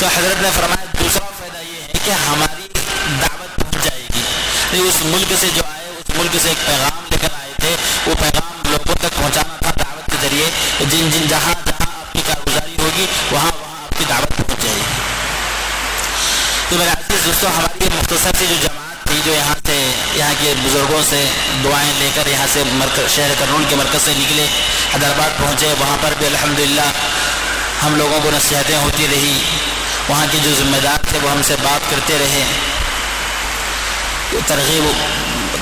تو حضرت نے فرمایا دوسرا فائدہ یہ ہے کہ ہماری دعوت پہنچ جائے گی. اس ملک سے جو آئے اس ملک سے ایک پیغام لے کر آئے تھے, وہ پیغام لوگوں تک پہنچانا تھا دعوت کے ذریعے. جہاں آپ کی کارگزاری ہوگی وہاں آپ کی دعوت پہنچ جائے گی. تو میرے عزیز دوستوں, ہماری یہ مختصر سی جو جماعت تھی جو یہاں کے بزرگوں سے دعائیں لے کر یہاں سے شہر کرنول کے مرکز سے نکلے, حیدرآباد پہنچے, وہاں پر بھی الحمدللہ ہم لوگوں کو نصیحتیں ہوتی رہی. وہاں کے جو ذمہ دار تھے وہ ہم سے بات کرتے رہے, ترغیب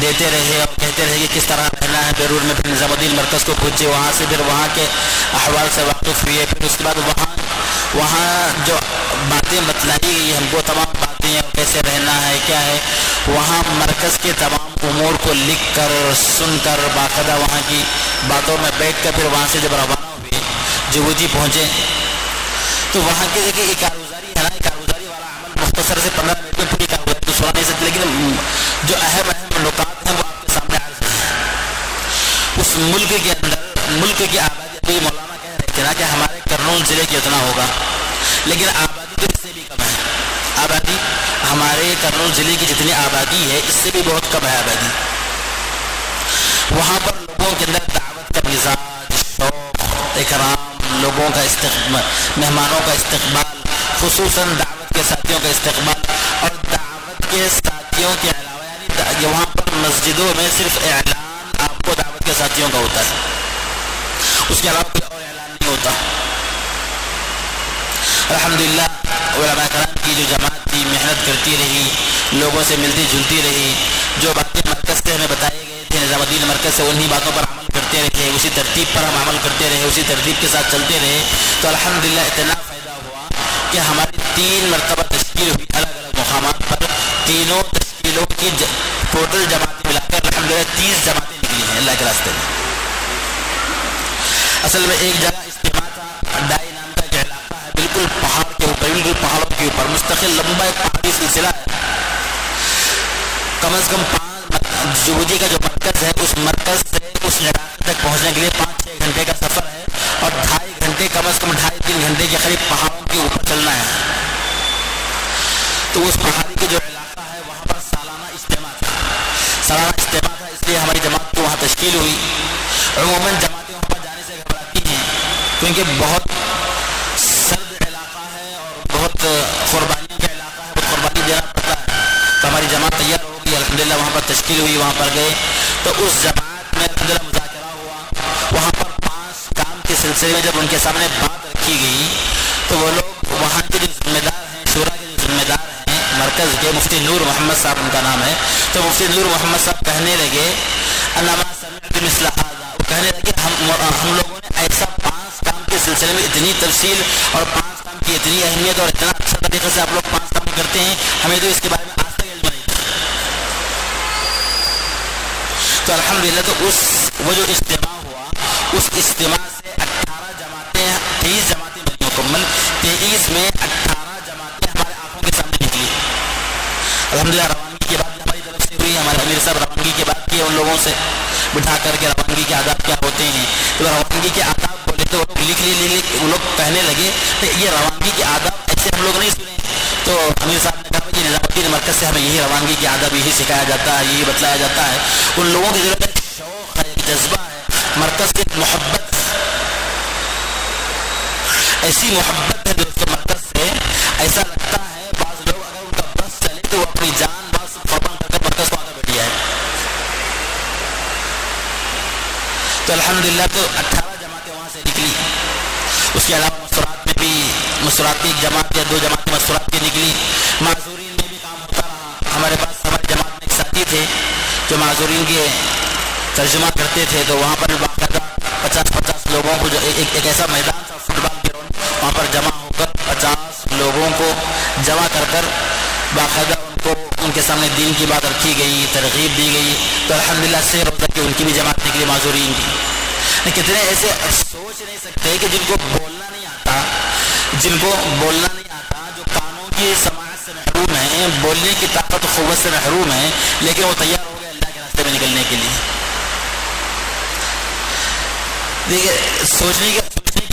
دیتے رہے اور کہتے رہے کہ کس طرح رہنا ہے. بیرور میں پھر نظام الدین مرکز کو پہنچے, وہاں سے پھر وہاں کے احوال سے واقف ہوئے. پھر اس کے بعد وہاں جو باتیں بتلائی گئی ہم کو, تمام باتیں اور کیسے رہنا ہے کیا ہے, وہاں مرکز کے تمام امور کو لکھ کر سن کر باقاعدہ وہاں کی باتوں میں بیٹھ کر پھر وہاں سے جب روانہ ہوئے جبوتی پہنچے تو وہاں کے دیکھیے یہ کارگزاری ہے نا, کارگزاری والا عمل مختصر سے 15 منٹ میں پوری کارگزاری تو سنا نہیں سکتے, لیکن جو اہم نکات ہیں وہ آپ کے سامنے عرض ہیں. اس ملک کے اندر ملک کی آبادی, ابھی مولانا کہہ رہے تھے نا کہ ہمارے کرنول ضلع کی اتنا ہوگا, لیکن آبادی تو اس سے بھی کم ہے. آبادی ہمارے کرنول ضلع کی جتنی آبادی ہے اس سے بھی بہت کم ہے آبادی. وہاں پر لوگوں کے اندر دعوت کا مزاج, شوق, اکرام, لوگوں کا مہمانوں کا استقبال, خصوصاً دعوت کے ساتھیوں کا استقبال, اور دعوت کے ساتھیوں کے علاوہ یعنی وہاں پر مسجدوں میں صرف اعلان آپ کو دعوت کے ساتھیوں کا ہوتا ہے, اس کے علاوہ کوئی اور اعلان نہیں ہوتا. الحمدللہ علماء کرام کی جو جماعت تھی محنت کرتی رہی, لوگوں سے ملتی جلتی رہی, جو باتیں مرکز سے ہمیں بتائی گئی تھی نظام الدین مرکز سے انہی باتوں پر عمل کرتے رہے, اسی ترتیب پر ہم عمل کرتے رہے, اسی ترتیب کے ساتھ چلتے رہے. تو الحمدللہ اتنا فائدہ ہوا کہ ہماری 3 مرتبہ تشکیل ہوئی الگ الگ مقامات پر. تینوں تشکیلوں کی ٹوٹل جماعتیں ملا کر الحمدللہ 30 جماعتیں نکلی ہیں اللہ کے راستے میں. اصل میں ایک جگہ اجتماع تھا, ڈائی نام کا ایک علاقہ ہے بالکل پہاڑ کے اوپر, بالکل پہاڑوں کے اوپر مستقل لمبا ایک پہاڑی سلسلہ ہے. کم از کم 5 جبوتی کا جو مرکز ہے اس مرکز سے اس علاقے تک پہنچنے کے لیے 5-6 گھنٹے کا سفر ہے, اور 2.5 گھنٹے کم از کم 2.5-3 گھنٹے کے قریب پہاڑوں کے اوپر چلنا ہے. تو اس پہاڑی کے جو علاقہ ہے وہاں پر سالانہ اجتماع تھا, اس لیے ہماری جماعت کو وہاں تشکیل ہوئی. عموماً جماعتیں وہاں پر جانے سے گھبراتی ہیں کیونکہ بہت سرد علاقہ ہے اور بہت قربانیوں کا علاقہ ہے, بہت قربانی دینا پڑتا ہے. تو ہماری جماعت تیار ہو گئی الحمدللہ, وہاں پر تشکیل ہوئی, وہاں پر گئے. تو اس جماعت میں الحمدللہ مذاکرہ ہوا. وہاں پر 5 کام کے سلسلے میں جب ان کے سامنے بات رکھی گئی تو وہ لوگ وہاں کے جو ذمہ دار ہیں, شورا کے جو ذمہ دار ہیں مرکز کے, مفتی نور محمد صاحب ان کا نام ہے, تو مفتی نور محمد صاحب کہنے لگے انما سمعت مثل هذا, وہ کہنے لگے ہم لوگوں نے ایسا 5 کام کے سلسلے میں اتنی تفصیل اور 5 کام کی اتنی اہمیت اور اتنا اچھا طریقے سے آپ لوگ 5 کام کرتے ہیں, ہمیں تو اس کے بارے میں آج تک علم نہیں تھا. تو الحمدللہ تو وہ جو اجتماع ہوا اس اجتماع سے 18 جماعتیں 23 جماعتیں بنی مکمل, 23 میں 18 جماعتیں ہمارے آنکھوں کے سامنے نکلی. الحمدللہ روانگی کی بات ہماری طرف سے ہوئی, ہمارے امیر صاحب روانگی کی بات کی ان لوگوں سے بٹھا کر کے روانگی کے آداب کیا ہوتے ہیں. تو روانگی کے آداب بولے تو وہ لوگ کہنے لگے کہ یہ روانگی کے آداب ایسے ہم لوگ نہیں سنے. تو امیر صاحب نے کہا کہ نظام الدین مرکز سے ہمیں یہی روانگی کے آداب یہی سکھایا جاتا ہے, یہی بتلایا جاتا ہے. ان لوگوں کی ضرورت ایک شوق ہے, ایک جذبہ ہے, مرکز سے محبت, ایسی محبت ہے دوستوں مرکز سے, ایسا لگتا ہے بعض لوگ اگر ان کا بس چلے تو وہ اپنی جان باز قربان کر کر مرکز کو آگے بیٹھ جائے. تو الحمدللہ تو 18 جماعتیں وہاں سے نکلی. اس کے علاوہ مستورات میں بھی مستورات کی ایک جماعت یا 2 جماعتیں مستورات کی نکلی. معذورین میں بھی کام ہوتا رہا. ہمارے پاس ہماری جماعت میں ایک ساتھی تھے جو معذورین کے ترجمہ کرتے تھے, تو وہاں پر باقاعدہ 50-50 لوگوں کو جو ایک ایسا میدان تھا فٹ بال گراؤنڈ, وہاں پر جمع ہو کر 50 لوگوں کو جمع کر کر باقاعدہ ان کے سامنے دین کی بات رکھی گئی, ترغیب دی گئی. تو الحمدللہ سے روزہ کی ان کی بھی جماعت نکلی معذورین کی. کتنے ایسے سوچ نہیں سکتے کہ جن کو بولنا نہیں آتا, جو کانوں کی سماعت سے محروم ہیں, بولنے کی طاقت و قوت سے محروم ہیں, لیکن وہ تیار ہو گئے اللہ کے راستے میں نکلنے کے لیے. دیکھیے سوچنے کی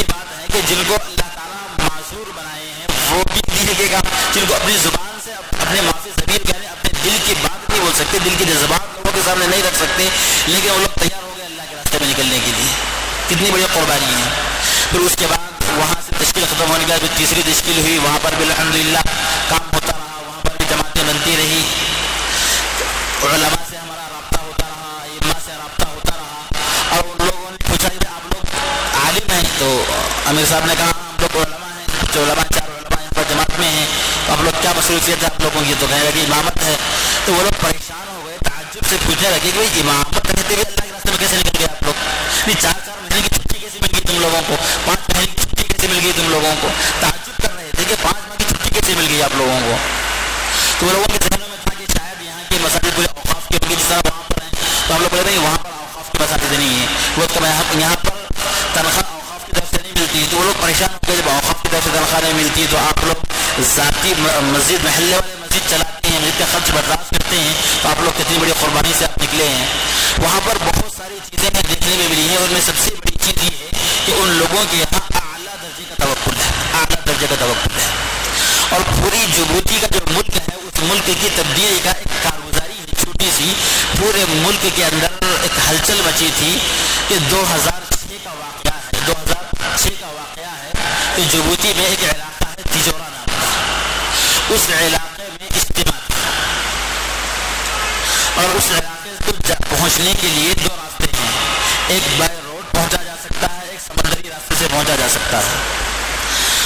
بات ہے کہ جن کو اللہ تعالیٰ معذور بنائے ہیں وہ بھی طریقے کا، جن کو اپنی زبان سے اپنے معافی ضمیر کہنے اپنے دل کی بات نہیں بول سکتے، دل کی جذبات لوگوں کے سامنے نہیں رکھ سکتے، لیکن وہ لوگ تیار ہو گئے اللہ کے راستے میں نکلنے کے لیے. کتنی بڑی قربانی ہے. پھر اس کے بعد وہاں سے تشکیل ختم ہونے کے بعد تیسری تشکیل ہوئی، وہاں پر بھی الحمدللہ کام ہوتا رہا، وہاں پر بھی جماعتیں بنتی رہی، علماء سے ہمارا رابطہ ہوتا رہا، ائمہ سے رابطہ ہوتا رہا. اور ان لوگوں نے پوچھا کہ آپ لوگ عالم ہیں؟ تو امیر صاحب نے کہا ہم لوگ علماء ہیں، جو علماء 4 علماء یہاں پر جماعت میں ہیں، تو آپ لوگ کیا مصروفیت ہے آپ لوگوں کی؟ تو کہنے لگے امامت ہے. تو وہ لوگ پریشان ہو گئے، تعجب سے پوچھنے لگے کہ بھائی امامت رہتے ہوئے اللہ کے راستے میں کیسے نکل گئے آپ لوگ؟ 4 مہینے کی چھٹی کیسے مل گئی تم لوگوں کو؟ 5 مہینے کی چھٹی کیسے مل گئی تم لوگوں کو؟ تعجب کر رہے تھے کہ 5 ماہ کی چھٹی کیسے مل گئی آپ لوگوں کو. تو وہ لوگوں کے ذہنوں میں تھا کہ شاید یہاں کے مساجد پورے اوقاف کے ہوں گے جس طرح وہاں پر ہیں. تو ہم لوگ بولے نہیں، وہاں پر اوقاف کی مساجد نہیں ہے، وہ تو یہاں پر تنخواہ اوقاف کی طرف سے نہیں ملتی. تو وہ لوگ پریشان ہو گئے، جب اوقاف کی طرف سے تنخواہ نہیں ملتی تو آپ لوگ ذاتی مسجد محلے والے مسجد چلاتے ہیں، مسجد کا خرچ برداشت کرتے ہیں، تو آپ لوگ کتنی بڑی قربانی سے آپ نکلے ہیں. وہاں پر بہت ساری چیزیں ہیں دیکھنے میں ملی ہیں، اور میں سب سے بڑی چیز یہ ہے کہ ان لوگوں کے یہاں اعلیٰ درجے کا توقل ہے، اعلیٰ درجے کا توقل ہے. اور پوری جبوتی کا جو ملک ہے اس ملک کی تبدیلی کا ایک کارگزاری ہے چھوٹی سی، پورے ملک کے اندر ایک ہلچل مچی تھی کہ 2006 کا واقعہ ہے، 2006 کا واقعہ ہے کہ جبوتی میں ایک علاقہ ہے تجورہ نام کا، اس علاقے میں اجتماع تھا، اور اس علاقے کو پہنچنے کے لیے 2 راستے ہیں، ایک بائی روڈ پہنچا جا سکتا ہے، ایک سمندری راستے سے پہنچا جا سکتا ہے.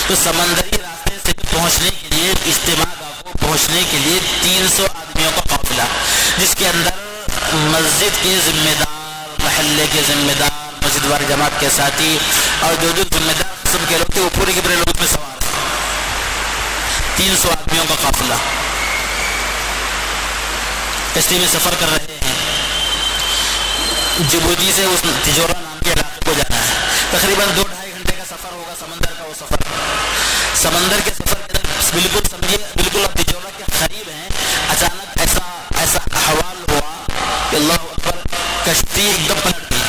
تو سمندری راستے سے پہنچنے کے لیے اجتماع گاہ کو پہنچنے کے لیے 300 آدمیوں کا قافلہ، جس کے اندر مسجد کے ذمہ دار، محلے کے ذمہ دار، مسجد وار جماعت کے ساتھی اور جو ذمہ دار قسم کے لوگ تھے وہ پورے کے پورے لوگ اس میں سوار ہیں. 300 آدمیوں کا قافلہ کشتی میں سفر کر رہے ہیں. جبوتی سے اس تجورہ نام کے علاقے کو جانا ہے، تقریباً 2-2.5 گھنٹے کا سفر ہوگا. سمندر کا وہ سفر، سمندر کے سفر کے اندر بالکل سمجھیے بالکل اب تجورہ کے قریب ہیں، اچانک ایسا احوال ہوا کہ اللہ اکبر، کشتی ایک دم پلٹ گئی.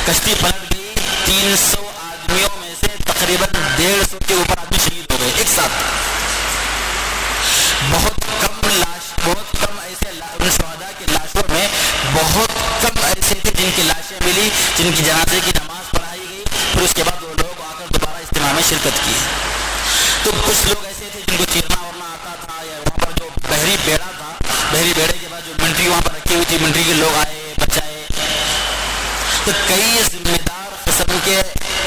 کشتی پلٹ گئی، 300 آدمیوں میں سے تقریباً 150 کے اوپر آدمی شہید ہو گئے ایک ساتھ. بہت کم ایسے شہداء کی لاشوں میں بہت کم ایسے تھے جن کی لاشیں ملی، جن کی جنازے کی نماز پڑھائی گئی. پھر اس کے بعد وہ لوگ آ کر دوبارہ اجتماع میں شرکت کی. تو کچھ لوگ ایسے تھے جن کو چیرنا اورنا آتا تھا، یا وہاں پر جو بحری بیڑا تھا، بحری بیڑے کے بعد جو ملٹری وہاں پر رکھی ہوئی تھی، ملٹری کے لوگ آئے بچائے. تو کئی ذمہ دار قسم کے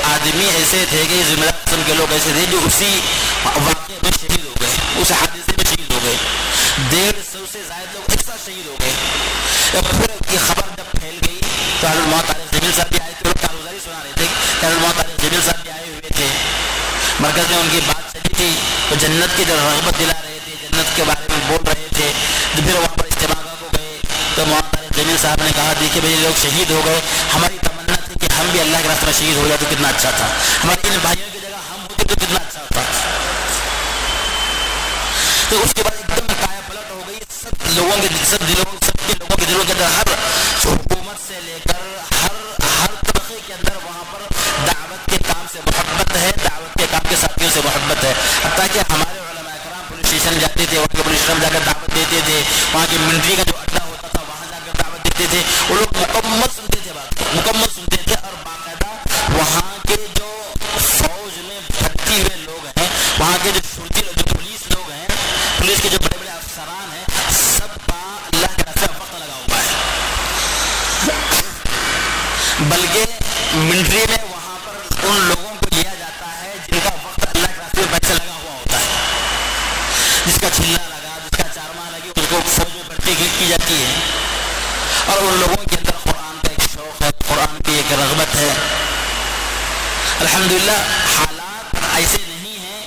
آدمی ایسے تھے کہ ذمہ دار قسم کے لوگ ایسے تھے جو اسی واقعے میں شہید ہو گئے، اس حادثے میں شہید ہو گئے. 150 سے زائد لوگ ایک ساتھ شہید ہو گئے. پورے کی خبر جب پھیل گئی تو حضرت مولانا طارق جمیل صاحب بھی آئے تھے، لوگ کارگزاری سنا رہے تھے کہ حضرت مولانا طارق جمیل صاحب بھی آئے ہوئے تھے. مرکز میں ان کی بات چلی تھی، وہ جنت کی جو رغبت دلا رہے تھے، جنت کے بارے میں بول رہے تھے. تو پھر وہاں پر اجتماع کو گئے تو مولانا طارق جمیل صاحب نے کہا دیکھیے بھائی لوگ شہید ہو گئے، ہماری تمنا تھی کہ ہم بھی اللہ کے راستے میں شہید ہو جائے تو کتنا اچھا تھا، ہمارے ان بھائیوں کی جگہ ہم ہوتے تو کتنا اچھا تھا. تو اس کے بعد ایک دم کایا پلٹ ہو گئی. سب لوگوں کے لوگوں کے دلوں کے اندر، ہر حکومت سے لے کر ہر طبقے کے اندر وہاں پر دعوت کے کام سے محبت ہے، دعوت کے کام کے ساتھیوں سے محبت ہے. حتیٰ کہ ہمارے علماء کرام پولیس اسٹیشن جاتے تھے، وہاں کے پولیس اسٹیشن جا کر دعوت دیتے تھے، وہاں کی ملٹری کا جو اڈا ہوتا تھا وہاں جا کر دعوت دیتے تھے. وہ لوگ مکمل سنتے تھے، بات مکمل سنتے تھے. اور باقاعدہ وہاں کے جو فوج میں بھرتی ہوئے لوگ ہیں، وہاں کے جو پولیس لوگ ہیں، پولیس کے جو بڑے بڑے افسران ہیں، سب کا اللہ کے راستے میں وقت لگا ہوا ہے. بلکہ ملٹری میں وہاں پر ان لوگوں کو لیا جاتا ہے جن کا وقت اللہ کے راستے میں پیسے لگا ہوا ہوتا ہے. جس کا چھلا لگا، جس کا 4 ماہ لگی، اس کو فوج میں بھرتی کی جاتی ہے. اور ان لوگوں کے اندر قرآن کا ایک شوق ہے، قرآن کی ایک رغبت ہے. الحمدللہ حالات ایسے نہیں ہیں،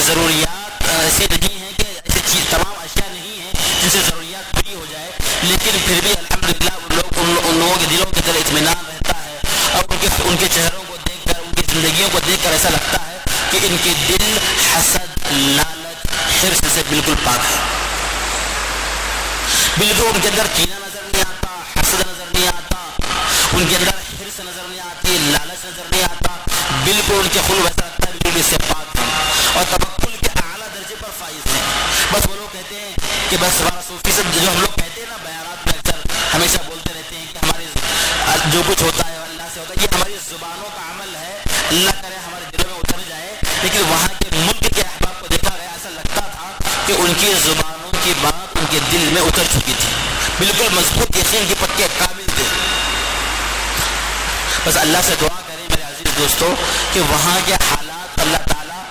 ضروریات ایسی نہیں ہیں کہ ایسی تمام اشیاء نہیں ہیں جن سے ضروریات پوری ہو جائے، لیکن پھر بھی الحمدللہ ان لوگوں کے دلوں کے اندر اطمینان رہتا ہے. اور ان کے چہروں کو دیکھ کر، ان کی زندگیوں کو دیکھ کر ایسا لگتا ہے کہ ان کے دل حسد، لالچ، حرص سے بالکل پاک ہے. بالکل ان کے اندر کینہ نظر نہیں آتا، حسد نظر نہیں آتا، ان کے اندر حرص نظر نہیں آتی، لالچ نظر نہیں آتا. بالکل ان کے خلق ایسا لگتا ہے بالکل اس سے پاک ہے. اور توکل کے اعلیٰ بس وہ لوگ کہتے ہیں کہ بس ہمارا صوفی سب جو ہم لوگ کہتے ہیں نا بیانات میں اکثر ہمیشہ بولتے رہتے ہیں کہ ہماری جو کچھ ہوتا ہے اللہ سے ہوتا ہے، یہ ہماری زبانوں کا عمل ہے، اللہ کرے ہمارے دلوں میں اتر جائے. لیکن وہاں کے ملک کے احباب کو دیکھا گیا، ایسا لگتا تھا کہ ان کی زبانوں کی بات ان کے دل میں اتر چکی تھی، بالکل مضبوط یقین کے پکے کامل تھے. بس اللہ سے دعا کریں میرے عزیز دوستو کہ وہاں کے حالات اللہ تعالیٰ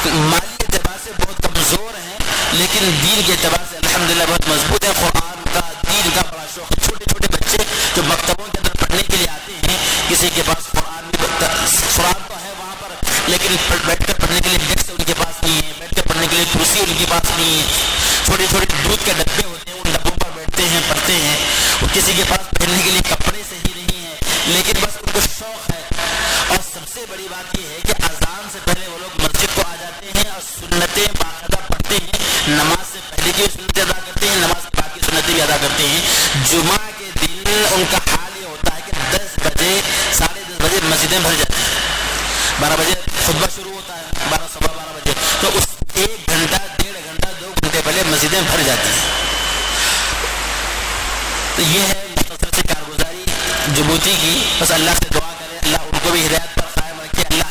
مالی اعتبار سے بہت کمزور ہیں لیکن دین کے اعتبار سے الحمدللہ بہت مضبوط ہے. قرآن کا دین کا بڑا شوق ہے. چھوٹے چھوٹے بچے جو مکتبوں کے اندر پڑھنے کے لیے آتے ہیں، کسی کے پاس قرآن تو ہے وہاں پر لیکن بیٹھ کر پڑھنے کے لیے ڈیسک ان کے پاس نہیں ہے، بیٹھ کر پڑھنے کے لیے کرسی ان کے پاس نہیں ہے. چھوٹے چھوٹے دودھ کے ڈبے ہوتے ہیں، ان ڈبوں پر بیٹھتے ہیں پڑھتے ہیں. کسی کے پاس پہننے کے لیے کپڑے صحیح نہیں ہیں لیکن بس ان کو شوق ہے. اور سب سے بڑی بات یہ ہے کہ اذان سے پہلے وہ لوگ مسجد کو آ جاتے ہیں اور سنتیں باقاعدہ پڑھتے ہیں. نماز سے پہلے کی سنتیں ادا کرتے ہیں، نماز کے بعد کی سنتیں بھی ادا کرتے ہیں. جمعہ کے دن ان کا حال یہ ہوتا ہے کہ 10 بجے 10:30 بجے مسجدیں بھر جاتی ہیں. 12 بجے خطبہ شروع ہوتا ہے، 12 سوا 12 بجے، تو اس 1 گھنٹہ 1.5 گھنٹہ 2 گھنٹے پہلے مسجدیں بھر جاتی ہیں. تو یہ ہے مختصر سے کارگزاری جبوتی کی. بس اللہ سے دعا کرے اللہ ان کو بھی ہدایت پر قائم رکھے، اللہ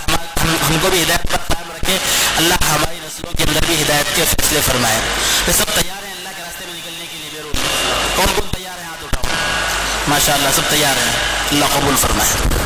ہم کو بھی ہدایت پر قائم رکھے، اللہ ہماری نسلوں کے اندر بھی ہدایت کے فیصلے فرمائے. یہ سب تیار ہیں اللہ کے راستے میں نکلنے کے لیے بیرون؟ کون کون تیار ہے؟ ہاتھ اٹھاؤ. ماشاء اللہ سب تیار ہیں. اللہ قبول فرمائے.